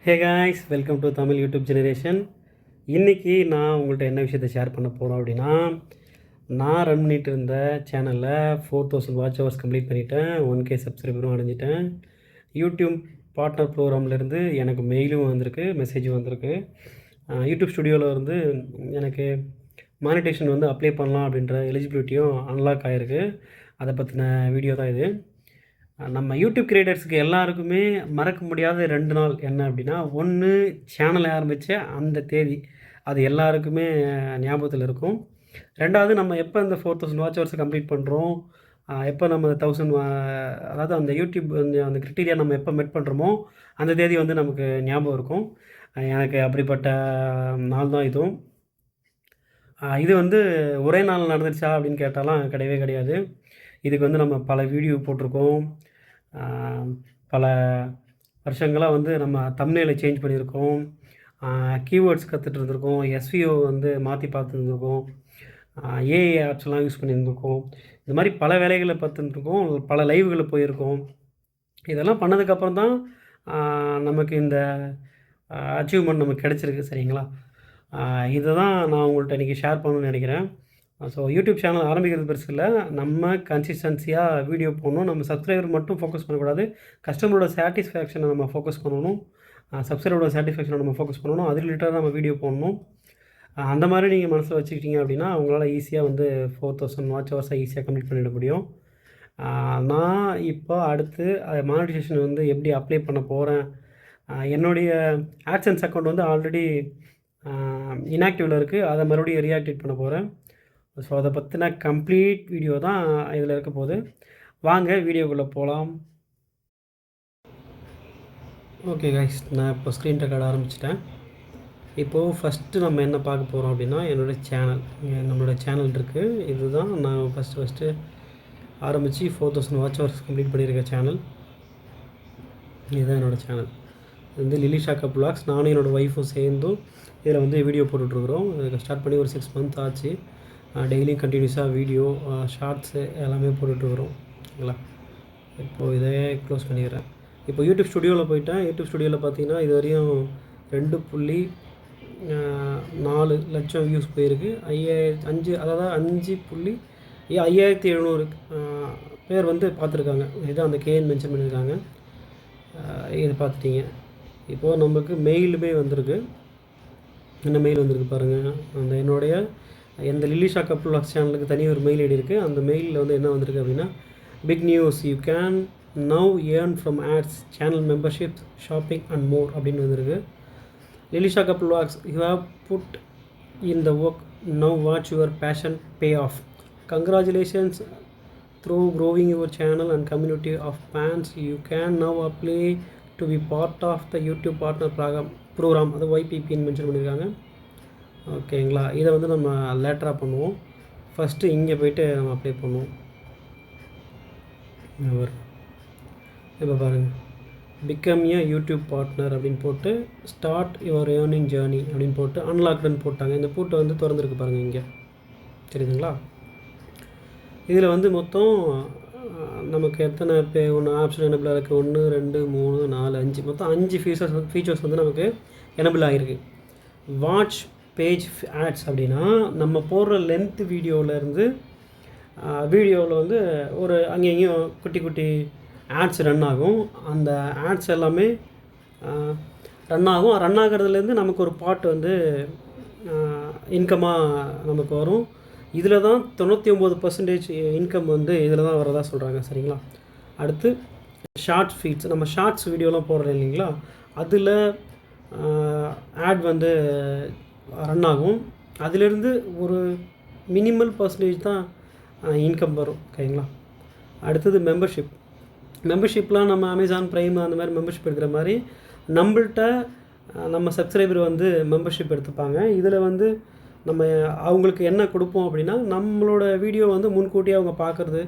Hey guys, welcome to Tamil YouTube generation. இன்றைக்கி நான் உங்கள்கிட்ட என்ன விஷயத்தை ஷேர் பண்ண போகிறோம் அப்படின்னா, நான் ரன் பண்ணிகிட்டு இருந்த சேனலில் 4000 வாட்ச் ஹவர்ஸ் கம்ப்ளீட் பண்ணிவிட்டேன். 1K சப்ஸ்கிரைபரும் அடைஞ்சிட்டேன். யூடியூப் பார்ட்னர் ப்ரோக்ராம்லேருந்து எனக்கு மெயிலும் வந்திருக்கு, மெசேஜும் வந்திருக்கு. யூடியூப் ஸ்டுடியோவில் வந்து எனக்கு மானிட்டேஷன் வந்து அப்ளை பண்ணலாம் அப்படின்ற எலிஜிபிலிட்டியும் அன்லாக் ஆகிருக்கு. அதை பற்றின வீடியோ தான் இது. நம்ம யூடியூப் கிரியேட்டர்ஸுக்கு எல்லாருக்குமே மறக்க முடியாத 2 நாள் என்ன அப்படின்னா, ஒன்று சேனலை ஆரம்பித்த அந்த தேதி, அது எல்லாருக்குமே ஞாபகத்தில் இருக்கும். 2வது நம்ம எப்போ இந்த 4000 வாட்ச் ஹவர்ஸை கம்ப்ளீட் பண்ணுறோம், எப்போ நம்ம 1000 அதாவது அந்த யூடியூப் அந்த கிரிட்டீரியா நம்ம எப்போ மெட் பண்ணுறோமோ அந்த தேதி வந்து நமக்கு ஞாபகம் இருக்கும். எனக்கு அப்படிப்பட்ட நாள் தான் இதுவும். இது வந்து ஒரே நாள் நடந்துருச்சா அப்படின்னு கேட்டாலாம் கிடையவே கிடையாது. இதுக்கு வந்து நம்ம பல வீடியோ போட்டிருக்கோம். பல வருஷங்களாக வந்து நம்ம தம்ப்நெயிலை சேஞ்ச் பண்ணியிருக்கோம். கீவேர்ட்ஸ் கற்றுட்டு இருந்திருக்கோம். எஸ்விஓ வந்து மாற்றி பார்த்துருந்துருக்கோம். AI ஆப்ஸ்லாம் use பண்ணியிருந்திருக்கோம். இந்த மாதிரி பல வேலைகளை பார்த்துருந்துருக்கோம். பல லைவ்களில் போயிருக்கோம். இதெல்லாம் பண்ணதுக்கப்புறம் தான் நமக்கு இந்த அச்சீவ்மெண்ட் நமக்கு கிடச்சிருக்கு. சரிங்களா? இதை தான் நான் உங்கள்கிட்ட இன்றைக்கி ஷேர் பண்ணணும்னு நினைக்கிறேன். ஸோ யூடியூப் சேனல் ஆரம்பிக்கிறது பெருசு இல்லை. நம்ம கன்சிஸ்டன்சியாக வீடியோ போடணும். நம்ம சப்ஸ்கிரைபர் மட்டும் ஃபோக்கஸ் பண்ணக்கூடாது. கஸ்டமரோட சாட்டிஸ்ஃபேக்ஷனை நம்ம ஃபோக்கஸ் பண்ணணும். சப்ஸ்கிரைபரோட சாட்டிஸ்ஃபேக்ஷனை நம்ம ஃபோக்கஸ் பண்ணணும். அது ரிலேட்டடாக நம்ம வீடியோ போடணும். அந்த மாதிரி நீங்கள் மனசில் வச்சுக்கிட்டீங்க அப்படின்னா உங்களால் ஈஸியாக வந்து 4000 வாட்ச் ஹவர்ஸை ஈஸியாக கம்ப்ளீட் பண்ணிட முடியும். நான் இப்போ அடுத்து மானிட்டைசேஷன் வந்து எப்படி அப்ளை பண்ண போகிறேன், என்னுடைய ஆட்சன்ஸ் அக்கௌண்ட் வந்து ஆல்ரெடி இன்ஆக்டிவில் இருக்குது. அதை மறுபடியும் ரீஆக்டிவேட் பண்ண போகிறேன். ஸோ அதை பற்றின கம்ப்ளீட் வீடியோ தான் இதில் இருக்க போகுது. வாங்க வீடியோக்குள்ளே போகலாம். ஓகே கைஸ், நான் இப்போ ஸ்க்ரீன் ரெக்கார்ட் ஆரம்பிச்சிட்டேன். இப்போது ஃபஸ்ட்டு நம்ம என்ன பார்க்க போகிறோம் அப்படின்னா, என்னோடய சேனல், நம்மளோட சேனல் இருக்குது. இதுதான் நான் ஃபஸ்ட்டு ஆரம்பித்து 4000 வாட்ச் ஹவர்ஸ் கம்ப்ளீட் பண்ணியிருக்க சேனல். இதுதான் என்னோடய சேனல். இது வந்து லிலிஷா கப் வ்ளாக்ஸ். நானும் என்னோடய ஒய்ஃபும் சேர்ந்தும் இதில் வந்து வீடியோ போட்டுட்ருக்குறோம். இதுக்கு ஸ்டார்ட் பண்ணி ஒரு 6 மந்த் ஆச்சு. டெய்லியும் கண்டினியூஸாக வீடியோ, ஷார்ட்ஸு எல்லாமே போட்டுட்ருக்குறோம். ஓகேங்களா? இப்போது இதே க்ளோஸ் பண்ணிடுறேன். இப்போ யூடியூப் ஸ்டுடியோவில் போயிட்டேன். யூடியூப் ஸ்டுடியோவில் பார்த்தீங்கன்னா இது வரையும் 2.4 லட்சம் வியூஸ் போயிருக்கு. 5.5700 பேர் வந்து பார்த்துருக்காங்க. இதுதான் அந்த கேன்னு மென்ஷன் பண்ணியிருக்காங்க. இது பார்த்துட்டிங்க. இப்போது நமக்கு மெயிலுமே வந்திருக்கு. என்ன மெயில் வந்திருக்கு பாருங்கள். அந்த என்னுடைய இந்த லிலிஷா கப் வ்ளாக்ஸ் சேனலுக்கு தனி ஒரு மெயில் ஐடி இருக்குது. அந்த மெயிலில் வந்து என்ன வந்திருக்கு அப்படின்னா, big news, you can now earn from ads, channel membership, shopping and more அப்படின்னு வந்திருக்கு. லிலிஷா கப் vlogs, you have put in the work, now watch your passion pay off. Congratulations, through growing your channel and community of fans you can now apply to be part of the YouTube partner program. அது YPPன்னு mention பண்ணியிருக்காங்க. ஓகேங்களா? இதை வந்து நம்ம லேட்டராக பண்ணுவோம். First இங்கே போய்ட்டு நம்ம அப்ளை பண்ணுவோம். இப்போ பாருங்கள், பிகம் ஏ யூடியூப் பார்ட்னர் அப்படின்னு போட்டு ஸ்டார்ட் யுவர் ஏர்னிங் ஜேர்னி அப்படின்னு போட்டு அன்லாக்டுன்னு போட்டாங்க. இந்த பூட்டை வந்து திறந்துருக்கு பாருங்கள் இங்கே, தெரியுதுங்களா? இதில் வந்து மொத்தம் நமக்கு எத்தனை ஒன்று ஆப்ஷன் எனபிள் இருக்குது, 1 2 3 4 5, மொத்தம் 5 ஃபீச்சர்ஸ் வந்து நமக்கு எனபிள் ஆகிருக்கு. வாட்ச் பேஜ் ஆட்ஸ் அப்படின்னா நம்ம போடுற லென்த் வீடியோவிலேருந்து வீடியோவில் வந்து ஒரு அங்கேயும் குட்டி குட்டி ஆட்ஸ் ரன் ஆகும். அந்த ஆட்ஸ் எல்லாமே ரன் ஆகும். ரன் ஆகிறதுலேருந்து நமக்கு ஒரு பார்ட் வந்து இன்கமாக நமக்கு வரும். இதில் தான் 99% இன்கம் வந்து இதில் தான் வரதா சொல்கிறாங்க. சரிங்களா? அடுத்து ஷார்ட்ஸ் ஃபீட்ஸ், நம்ம ஷார்ட்ஸ் வீடியோலாம் போடுறோம் இல்லைங்களா, அதில் ஆட் வந்து ரன் ஆகும். அதிலிருந்து ஒரு மினிமல் பர்சன்டேஜ் தான் இன்கம் வரும். ஓகேங்களா? அடுத்தது மெம்பர்ஷிப்லாம் நம்ம அமேசான் ப்ரைம் அந்த மாதிரி மெம்பர்ஷிப் எடுக்கிற மாதிரி நம்மள்கிட்ட நம்ம சப்ஸ்கிரைபர் வந்து மெம்பர்ஷிப் எடுத்துப்பாங்க. இதில் வந்து நம்ம அவங்களுக்கு என்ன கொடுப்போம் அப்படின்னா, நம்மளோட வீடியோ வந்து முன்கூட்டியே அவங்க பார்க்குறது,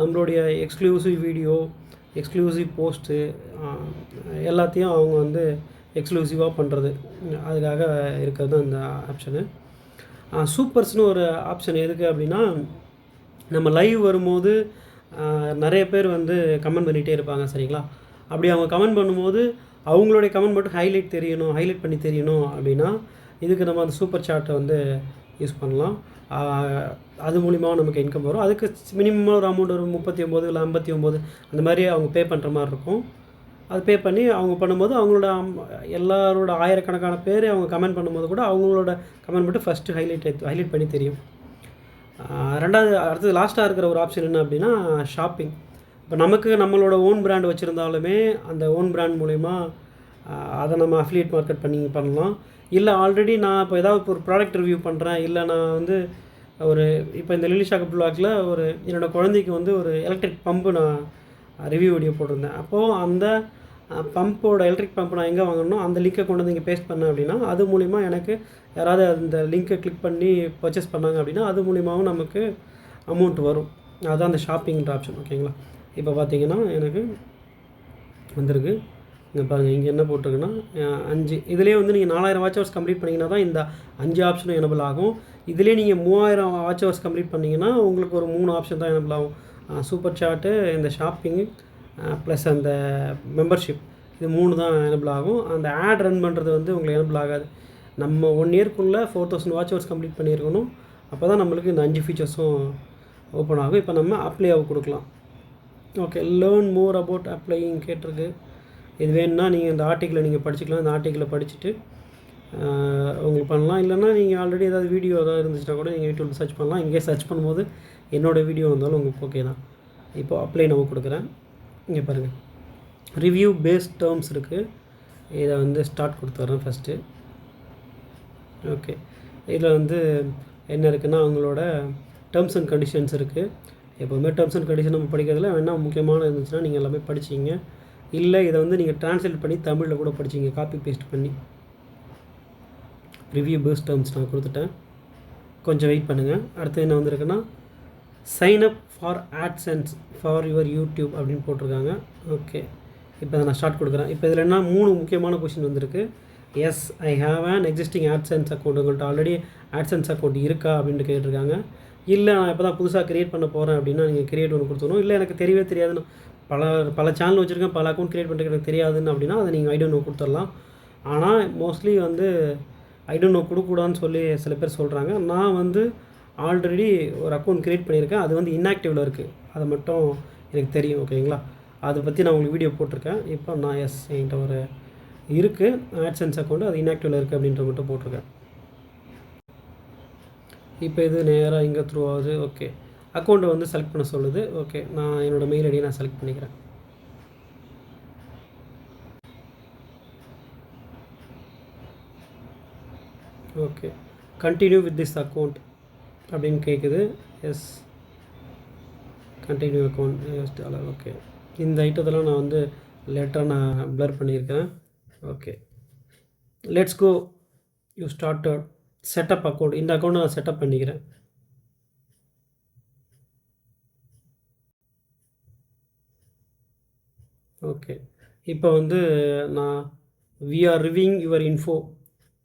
நம்மளுடைய எக்ஸ்க்ளூசிவ் வீடியோ, எக்ஸ்க்ளூசிவ் போஸ்ட்டு எல்லாத்தையும் அவங்க வந்து எக்ஸ்க்ளூசிவாக பண்ணுறது, அதுக்காக இருக்கிறது தான் இந்த ஆப்ஷனு. சூப்பர்ஸ்னு ஒரு ஆப்ஷன் எதுக்கு அப்படின்னா, நம்ம லைவ் வரும்போது நிறைய பேர் வந்து கமெண்ட் பண்ணிகிட்டே இருப்பாங்க. சரிங்களா? அப்படி அவங்க கமெண்ட் பண்ணும்போது அவங்களுடைய கமெண்ட் மட்டும் ஹைலைட் பண்ணி தெரியணும் அப்படின்னா இதுக்கு நம்ம அந்த சூப்பர் சார்ட்டை வந்து யூஸ் பண்ணலாம். அது மூலிமா நமக்கு இன்கம் வரும். அதுக்கு மினிமம் ஒரு அமௌண்ட் ஒரு 39 இல்லை 59 அந்த மாதிரி அவங்க பே பண்ணுற மாதிரி இருக்கும். அது பே பண்ணி அவங்க பண்ணும்போது அவங்களோட எல்லாரோட ஆயிரக்கணக்கான பேர் அவங்க கமெண்ட் பண்ணும்போது கூட அவங்களோட கமெண்ட் மட்டும் ஃபஸ்ட்டு ஹைலைட் பண்ணி தெரியும். ரெண்டாவது அடுத்தது லாஸ்ட்டாக இருக்கிற ஒரு ஆப்ஷன் என்ன அப்படின்னா ஷாப்பிங். இப்போ நமக்கு நம்மளோட ஓன் பிராண்ட் வச்சுருந்தாலுமே அந்த ஓன் பிராண்ட் மூலிமா அதை நம்ம அஃபிலியேட் மார்க்கெட் பண்ணலாம். இல்லை ஆல்ரெடி நான் இப்போ ஏதாவது ஒரு ப்ராடக்ட் ரிவ்யூ பண்ணுறேன், இல்லை நான் வந்து இப்போ இந்த லிலி ஷாக்கப் ப்ளாகில் என்னோடய குழந்தைக்கு வந்து ஒரு எலக்ட்ரிக் பம்பு நான் ரிவ்யூ வீடியோ போட்டிருந்தேன். அப்போது அந்த பம்போட எலக்ட்ரிக் பம்ப் நான் எங்கே வாங்கணும் அந்த லிங்கை கொண்டு வந்து இங்கே பேஸ்ட் பண்ணேன் அப்படின்னா அது மூலிமா எனக்கு யாராவது அந்த லிங்க்கை கிளிக் பண்ணி பர்ச்சேஸ் பண்ணாங்க அப்படின்னா அது மூலிமாவும் நமக்கு அமௌண்ட் வரும். அதுதான் அந்த ஷாப்பிங்கிற ஆப்ஷன். ஓகேங்களா? இப்போ பார்த்தீங்கன்னா எனக்கு வந்திருக்கு. இங்கே பாருங்கள், இங்கே என்ன போட்டிருக்குன்னா 5 இதுலேயே வந்து நீங்கள் 4000 வாட்ச் ஹவர்ஸ் கம்ப்ளீட் பண்ணிங்கன்னா தான் இந்த 5 ஆப்ஷனும் எனபிள் ஆகும். இதிலே நீங்கள் 3000 வாட்ச் ஹவர்ஸ் கம்ப்ளீட் பண்ணிங்கன்னா உங்களுக்கு ஒரு 3 ஆப்ஷன் தான் எனபிள் ஆகும். சூப்பர் சார்ட்டு, இந்த ஷாப்பிங்கு ப்ளஸ் அந்த மெம்பர்ஷிப், இது 3 தான் எனபிள் ஆகும். அந்த ஆட் ரன் பண்ணுறது வந்து உங்களுக்கு எனபிள் ஆகாது. நம்ம 1 இயர்க்குள்ளே 4000 வாட்ச் ஹவர்ஸ் கம்ப்ளீட் பண்ணியிருக்கணும். அப்போ தான் நம்மளுக்கு இந்த 5 ஃபீச்சர்ஸும் ஓப்பன் ஆகும். இப்போ நம்ம அப்ளையாக கொடுக்கலாம். Okay, learn more about applying கேட்டிருக்கு. இது வேணும்னா நீங்கள் இந்த ஆர்டிக்கிளை நீங்கள் படிச்சுக்கலாம். இந்த ஆர்டிக்கிளை படிச்சுட்டு உங்களுக்கு பண்ணலாம். இல்லைன்னா நீங்கள் ஆல்ரெடி ஏதாவது வீடியோ ஏதாவது இருந்துச்சுன்னா கூட நீங்கள் யூடியூப்பில் சர்ச் பண்ணலாம். இங்கே சர்ச் பண்ணும்போது என்னோடய வீடியோ வந்தாலும் உங்களுக்கு ஓகே தான். இப்போ அப்ளை நம்ம கொடுக்குறேன். இங்கே பாருங்கள், ரிவ்யூ பேஸ்ட் டேர்ம்ஸ் இருக்குது. இதை வந்து ஸ்டார்ட் கொடுத்துட்றேன் ஃபஸ்ட்டு. ஓகே, இதில் வந்து என்ன இருக்குன்னா அவங்களோட டேர்ம்ஸ் அண்ட் கண்டிஷன்ஸ் இருக்குது. எப்போதுமே டேர்ம்ஸ் அண்ட் கண்டிஷன் நம்ம படிக்கிறதுல வேணால் முக்கியமான இருந்துச்சுன்னா நீங்கள் எல்லாமே படிச்சிங்க. இல்லை இதை வந்து நீங்கள் ட்ரான்ஸ்லேட் பண்ணி தமிழில் கூட படிச்சிங்க, காப்பி பேஸ்ட் பண்ணி. ரிவ்யூ பேஸ்ட் டேர்ம்ஸ் நான் கொடுத்துட்டேன். கொஞ்சம் வெயிட் பண்ணுங்கள். அடுத்து என்ன வந்திருக்குன்னா sign up for AdSense for your YouTube அப்படின்னு போட்டிருக்காங்க. ஓகே, இப்போ நான் ஸ்டார்ட் கொடுக்குறேன். இப்போ இதில் என்ன 3 முக்கியமான கொஷின் வந்திருக்கு. Yes, I have an existing AdSense account. உங்கள்கிட்ட ஆல்ரெடி ஆட்சென்ஸ் அக்கௌண்ட் இருக்கா அப்படின்ட்டு கேட்டிருக்காங்க. இல்லை நான் இப்போ தான் புதுசாக க்ரியேட் பண்ண போகிறேன் அப்படின்னா நீங்கள் கிரியேட் ஒன்று கொடுத்துடணும். இல்லை எனக்கு தெரியவே தெரியாதுன்னு பல சேனல் வச்சுருக்கேன், பல அக்கௌண்ட் க்ரியேட் பண்ணுறதுக்கு எனக்கு தெரியாதுன்னு அப்படின்னா அதை நீங்கள் ஐ டோன்ட் நோ கொடுத்துடலாம். ஆனால் மோஸ்ட்லி வந்து ஐ டோன்ட் நோ கொடுக்கூடாதுன்னு சொல்லி சில பேர் சொல்கிறாங்க. நான் வந்து ஆல்ரெடி ஒரு அக்கௌண்ட் க்ரியேட் பண்ணியிருக்கேன். அது வந்து இன்ஆக்டிவில் இருக்குது. அது மட்டும் எனக்கு தெரியும். ஓகேங்களா? அதை பற்றி நான் உங்களுக்கு வீடியோ போட்டிருக்கேன். இப்போ நான் என்கிட்ட ஒரு இருக்குது ஆட்சென்ஸ் அக்கௌண்ட்டு, அது இன்ஆக்டிவில் இருக்குது அப்படின்ற மட்டும் போட்டிருக்கேன். இப்போ இது நேராக இங்கே த்ரூ ஆகுது. ஓகே, அக்கௌண்ட்டை வந்து செலக்ட் பண்ண சொல்லுது. ஓகே, நான் என்னோடய மெயில் ஐடியை நான் செலக்ட் பண்ணிக்கிறேன். Okay, continue with this account அப்படின்னு கேட்குது. S, continue account $. ஓகே, இந்த ஐட்டத்தெல்லாம் நான் வந்து லேட்டாக நான் ப்ளர் பண்ணியிருக்கேன். Okay, let's go. You started setup account. இந்த அக்கௌண்ட்டை நான் செட்டப் பண்ணிக்கிறேன். ஓகே, இப்போ வந்து நான் we are reviewing your info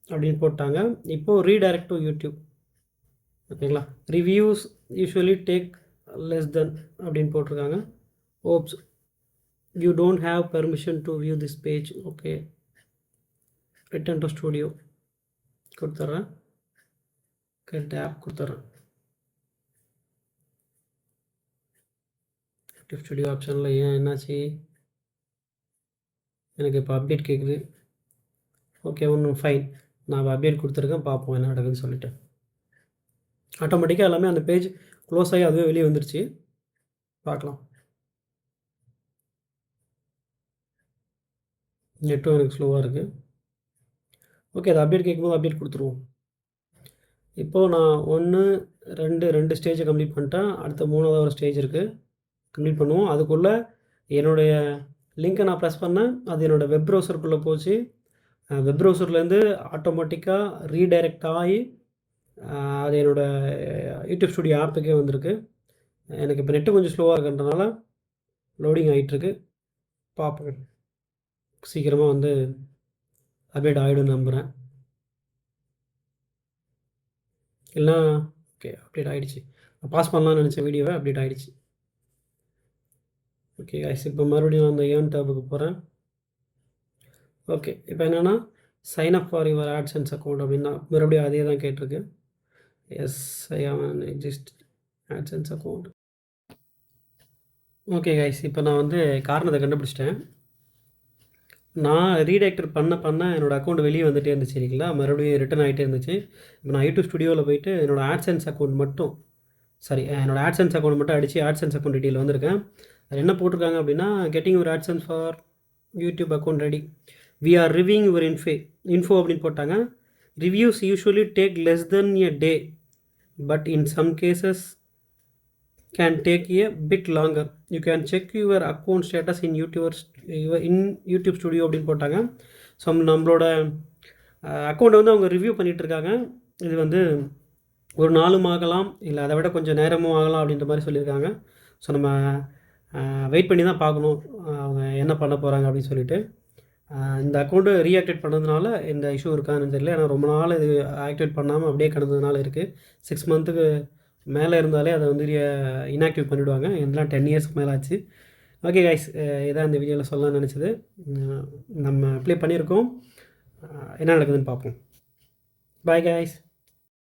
அப்படின்னு போட்டாங்க. இப்போது ரீடைரக்ட் டு யூடியூப். ஓகேங்களா? Reviews usually take less than அப்படின்னு போட்டிருக்காங்க. Oops, you don't have permission to view this page. Okay, return to studio கொடுத்துட்றேன். டேப் கொடுத்துட்றேன். யூடியூப் ஸ்டுடியோ ஆப்ஷனில் ஏன் என்னாச்சு? எனக்கு இப்போ அப்டேட் கேட்குது. ஓகே, ஒன்றும் ஃபைன். நான் அப்டேட் கொடுத்துருக்கேன், பார்ப்போம் என்ன நடக்குதுன்னு சொல்லிவிட்டு. ஆட்டோமேட்டிக்காக எல்லாமே அந்த பேஜ் க்ளோஸ் ஆகி அதுவே வெளியே வந்துருச்சு. பார்க்கலாம். நெட்டும் எனக்கு ஸ்லோவாக இருக்குது. ஓகே, அது அப்டேட் கேட்கும்போது அப்டேட் கொடுத்துருவோம். இப்போது நான் 1, 2 ஸ்டேஜை கம்ப்ளீட் பண்ணிட்டேன். அடுத்த 3வது ஒரு ஸ்டேஜ் இருக்குது, கம்ப்ளீட் பண்ணுவோம். அதுக்குள்ளே என்னுடைய லிங்க்கை நான் ப்ரெஸ் பண்ணேன். அது என்னோடய வெப் ப்ரௌசருக்குள்ளே போச்சு. வெப் ப்ரௌசர்லேருந்து ஆட்டோமேட்டிக்காக ரீடைரக்ட் ஆகி அது என்னோடய யூடியூப் ஸ்டுடியோ ஆப்புக்கே வந்திருக்கு. எனக்கு இப்போ நெட்டு கொஞ்சம் ஸ்லோவாக இருக்குன்றனால லோடிங் ஆகிட்டுருக்கு. பார்ப்போம், சீக்கிரமாக வந்து அப்டேட் ஆகிடும்னு நம்புகிறேன். இல்லைனா ஓகே, அப்டேட் ஆகிடுச்சு. நான் பாஸ் பண்ணலான்னு நினச்ச வீடியோவை அப்டேட் ஆகிடுச்சு. ஓகே கைஸ், இப்போ மறுபடியும் நான் அந்த ஏர்ன் டேபுக்கு போகிறேன். ஓகே. இப்போ என்னென்னா sign up for your AdSense account அப்படின்னா மறுபடியும் அதே தான் கேட்டிருக்கு. Yes, I have an exist AdSense account. Okay guys, இப்போ நான் வந்து காரணத்தை கண்டுபிடிச்சிட்டேன். நான் ரீடைரக்ட் பண்ண என்னோடய அக்கௌண்ட் வெளியே வந்துகிட்டே இருந்துச்சு இல்லைங்களா, மறுபடியும் ரிட்டர்ன் ஆகிட்டே இருந்துச்சு. இப்போ நான் யூடியூப் ஸ்டுடியோவில் போயிட்டு என்னோடய ஆட்சன்ஸ் அக்கௌண்ட் மட்டும் என்னோடய ஆட்சன்ஸ் அக்கௌண்ட் மட்டும் அடித்து ஆட்சன்ஸ் அக்கௌண்ட் டீட்டெயில் வந்திருக்கேன். அது என்ன போட்டிருக்காங்க அப்படின்னா, getting your AdSense for YouTube account ready, we are reviewing your info அப்படின்னு போட்டாங்க. Reviews usually take less than a day, but in some cases can take a bit longer. You can check your account status in YouTube studio அப்படின்னு போட்டாங்க. So நம்மளோட அக்கௌண்ட்டை வந்து அவங்க review பண்ணிகிட்ருக்காங்க. இது வந்து ஒரு நாளும் ஆகலாம், இல்லை அதை விட கொஞ்சம் நேரமும் ஆகலாம் அப்படின்ற மாதிரி சொல்லியிருக்காங்க. ஸோ நம்ம வெயிட் பண்ணி தான் பார்க்கணும் அவங்க என்ன பண்ண போகிறாங்க அப்படின்னு சொல்லிட்டு. இந்த அக்கௌண்ட்டு ரீஆக்டிவேட் பண்ணதுனால இந்த இஷ்யூ இருக்கான்னு தெரியல. ஏன்னா ரொம்ப நாள் இது ஆக்டிவேட் பண்ணாமல் அப்படியே கிடந்ததுனால இருக்குது. 6 மந்த்துக்கு மேலே இருந்தாலே அதை வந்து இன்ஆக்டிவ் பண்ணிவிடுவாங்க. இதெல்லாம் 10 இயர்ஸ்க்கு மேலே ஆச்சு. ஓகே கைஸ், இதான் இந்த வீடியோவில் சொல்லலாம்னு நினச்சது. நம்ம அப்ளை பண்ணியிருக்கோம், என்ன நடக்குதுன்னு பார்ப்போம். Bye guys.